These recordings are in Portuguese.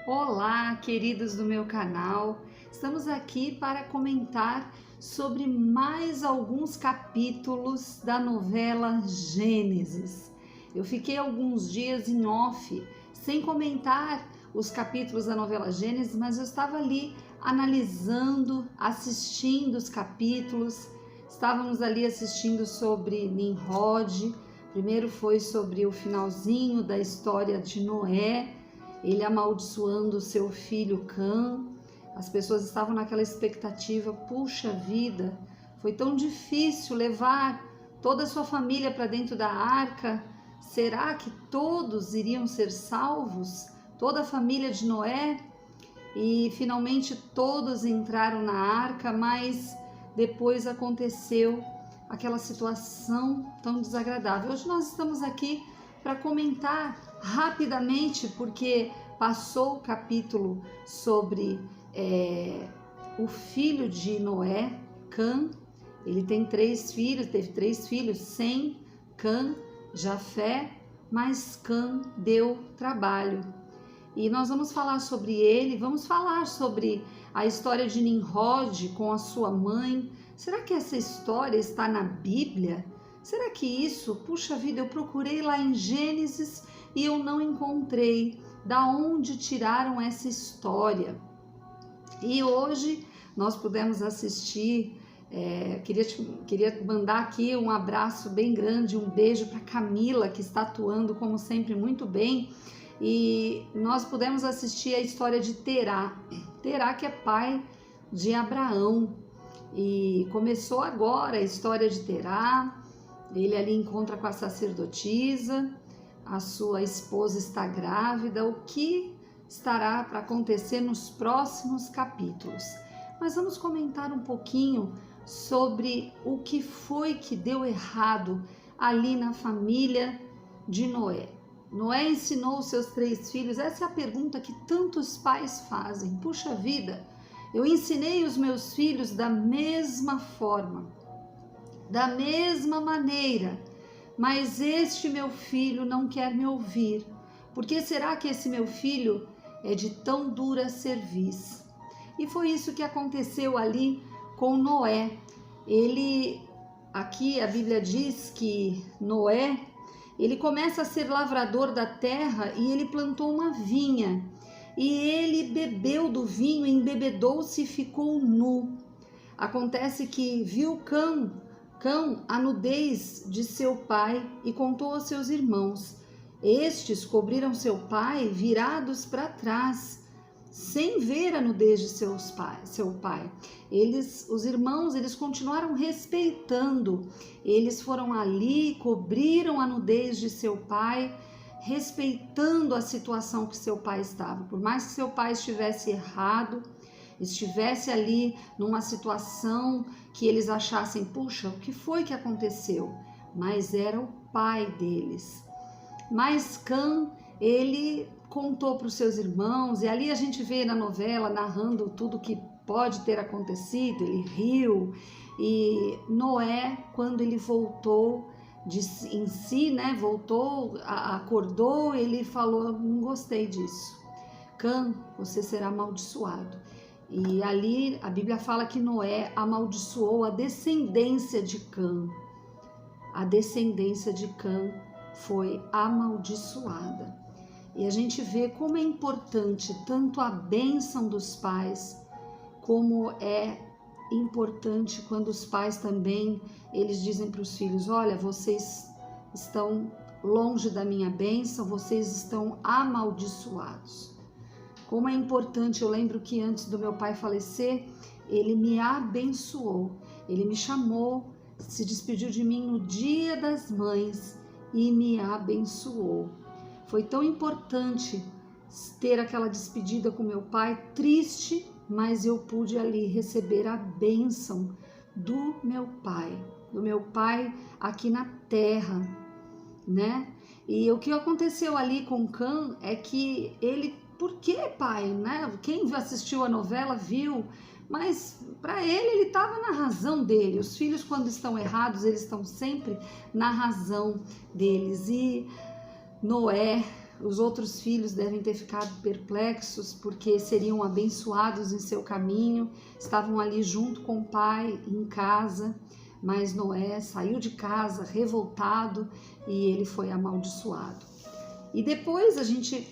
Olá, queridos do meu canal. Estamos aqui para comentar sobre mais alguns capítulos da novela Gênesis. Eu fiquei alguns dias em off, sem comentar os capítulos da novela Gênesis, mas eu estava ali analisando, assistindo os capítulos. Estávamos ali assistindo sobre Nimrod. Primeiro foi sobre o finalzinho da história de Noé, ele amaldiçoando o seu filho Cã. As pessoas estavam naquela expectativa, puxa vida, foi tão difícil levar toda a sua família para dentro da arca. Será que todos iriam ser salvos? Toda a família de Noé? E finalmente todos entraram na arca, mas depois aconteceu aquela situação tão desagradável. Hoje nós estamos aqui para comentar rapidamente, porque passou o capítulo sobre o filho de Noé, Cã. Ele tem 3 filhos, teve 3 filhos, Sem, Cã, Jafé, mas Cã deu trabalho. E nós vamos falar sobre ele, vamos falar sobre a história de Nimrod com a sua mãe. Será que essa história está na Bíblia? Será que isso, puxa vida, eu procurei lá em Gênesis e eu não encontrei da onde tiraram essa história. E hoje nós pudemos assistir, queria mandar aqui um abraço bem grande, um beijo para Camila, que está atuando como sempre muito bem. E nós pudemos assistir a história de Terá, que é pai de Abraão. E começou agora a história de Terá. Ele ali encontra com a sacerdotisa, a sua esposa está grávida. O que estará para acontecer nos próximos capítulos? Mas vamos comentar um pouquinho sobre o que foi que deu errado ali na família de Noé. Noé ensinou os seus 3 filhos? Essa é a pergunta que tantos pais fazem. Puxa vida, eu ensinei os meus filhos da mesma forma, da mesma maneira, mas este meu filho não quer me ouvir. Por que será que esse meu filho é de tão dura cerviz? E foi isso que aconteceu ali com Noé. Aqui a Bíblia diz que Noé, ele começa a ser lavrador da terra e ele plantou uma vinha. E ele bebeu do vinho, embebedou-se e ficou nu. Acontece que viu Cã a nudez de seu pai e contou aos seus irmãos. Estes cobriram seu pai virados para trás, sem ver a nudez de seu pai. Os irmãos, eles continuaram respeitando. Eles foram ali, cobriram a nudez de seu pai, respeitando a situação que seu pai estava. Por mais que seu pai estivesse errado, estivesse ali numa situação que eles achassem, puxa, o que foi que aconteceu? Mas era o pai deles. Mas Cã, ele contou para os seus irmãos, e ali a gente vê na novela narrando tudo que pode ter acontecido. Ele riu. E Noé, quando ele voltou em si, né, acordou, ele falou, não gostei disso. Cã, você será amaldiçoado. E ali a Bíblia fala que Noé amaldiçoou a descendência de Cã. A descendência de Cã foi amaldiçoada. E a gente vê como é importante tanto a bênção dos pais, como é importante quando os pais também, eles dizem para os filhos, olha, vocês estão longe da minha bênção, vocês estão amaldiçoados. Como é importante, eu lembro que antes do meu pai falecer, ele me abençoou, ele me chamou, se despediu de mim no Dia das Mães e me abençoou. Foi tão importante ter aquela despedida com meu pai, triste, mas eu pude ali receber a bênção do meu pai aqui na terra, né? E o que aconteceu ali com Cã é que ele, por que pai, né? Quem assistiu a novela viu, mas para ele estava na razão dele. Os filhos, quando estão errados, eles estão sempre na razão deles. E Noé Os outros filhos devem ter ficado perplexos porque seriam abençoados em seu caminho, estavam ali junto com o pai em casa, mas Noé saiu de casa revoltado e ele foi amaldiçoado. E depois a gente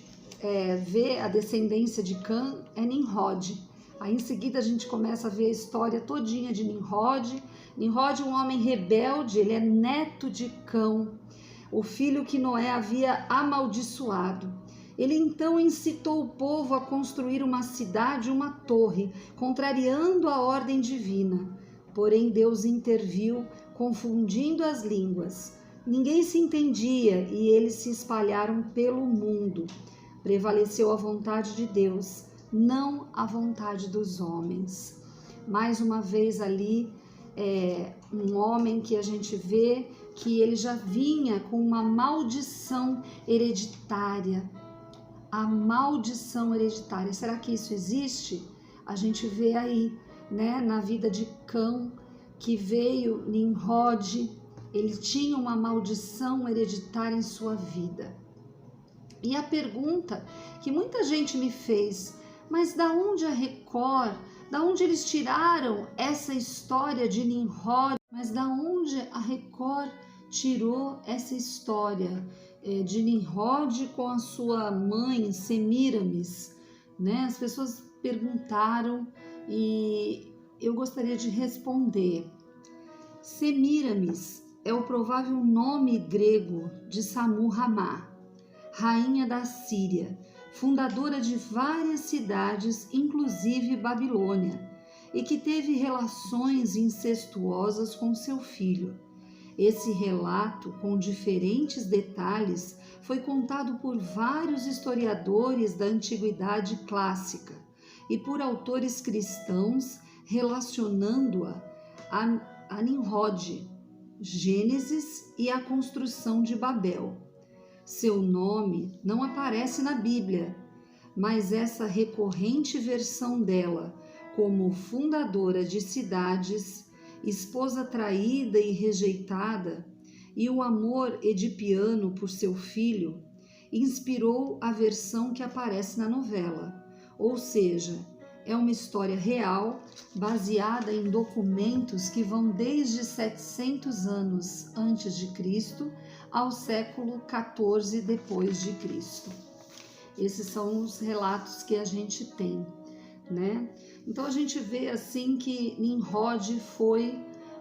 vê a descendência de Cã, é Nimrod. Aí em seguida a gente começa a ver a história todinha de Nimrod. Nimrod é um homem rebelde, ele é neto de Cão, o filho que Noé havia amaldiçoado. Ele então incitou o povo a construir uma cidade, uma torre, contrariando a ordem divina. Porém Deus interviu, confundindo as línguas. Ninguém se entendia e eles se espalharam pelo mundo. Prevaleceu a vontade de Deus, não a vontade dos homens. Mais uma vez ali, um homem que a gente vê que ele já vinha com uma maldição hereditária. A maldição hereditária, será que isso existe? A gente vê aí, né, na vida de Cão, que veio Nimrod, ele tinha uma maldição hereditária em sua vida. E a pergunta que muita gente me fez, mas da onde a Record, da onde eles tiraram essa história de Nimrod? Mas da onde a Record tirou essa história de Nimrod com a sua mãe Semíramis, né? As pessoas perguntaram e eu gostaria de responder. Semíramis é o provável nome grego de Sammu-Ramá, rainha da Síria, fundadora de várias cidades, inclusive Babilônia, e que teve relações incestuosas com seu filho. Esse relato, com diferentes detalhes, foi contado por vários historiadores da Antiguidade Clássica e por autores cristãos relacionando-a a Nimrod, Gênesis e a construção de Babel. Seu nome não aparece na Bíblia, mas essa recorrente versão dela como fundadora de cidades, esposa traída e rejeitada, e o amor edipiano por seu filho, inspirou a versão que aparece na novela, ou seja, é uma história real baseada em documentos que vão desde 700 anos antes de Cristo ao século 14 depois de Cristo. Esses são os relatos que a gente tem, né? Então a gente vê assim que Nimrod foi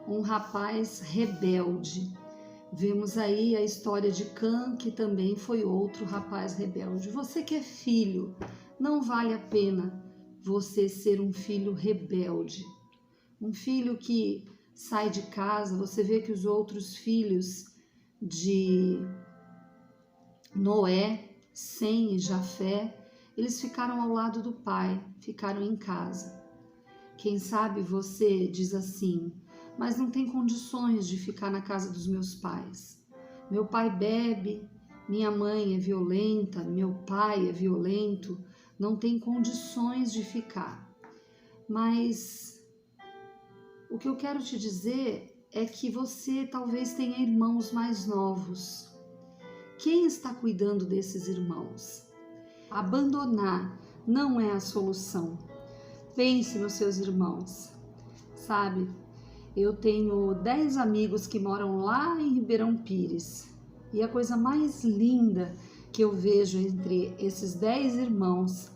um rapaz rebelde. Vemos aí a história de Cã, que também foi outro rapaz rebelde. Você que é filho, não vale a pena você ser um filho rebelde. Um filho que sai de casa, você vê que os outros filhos de Noé, Sem e Jafé, eles ficaram ao lado do pai, ficaram em casa. Quem sabe você diz assim, mas não tem condições de ficar na casa dos meus pais. Meu pai bebe, minha mãe é violenta, meu pai é violento, não tem condições de ficar. Mas o que eu quero te dizer é que você talvez tenha irmãos mais novos. Quem está cuidando desses irmãos? Abandonar não é a solução. Pense nos seus irmãos. Sabe, eu tenho 10 amigos que moram lá em Ribeirão Pires. E a coisa mais linda que eu vejo entre esses 10 irmãos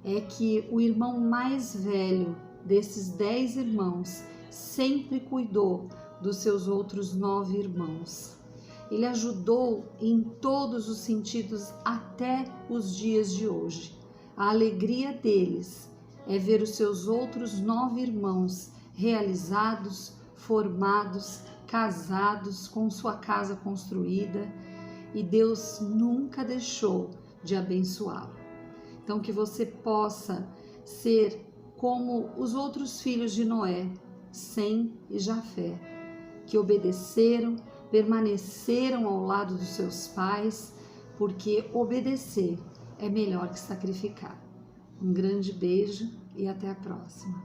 é que o irmão mais velho desses 10 irmãos sempre cuidou dos seus outros 9 irmãos. Ele ajudou em todos os sentidos até os dias de hoje. A alegria deles é ver os seus outros 9 irmãos realizados, formados, casados, com sua casa construída, e Deus nunca deixou de abençoá-lo. Então que você possa ser como os outros filhos de Noé, Sem e Jafé, que obedeceram, permaneceram ao lado dos seus pais, porque obedecer é melhor que sacrificar. Um grande beijo e até a próxima.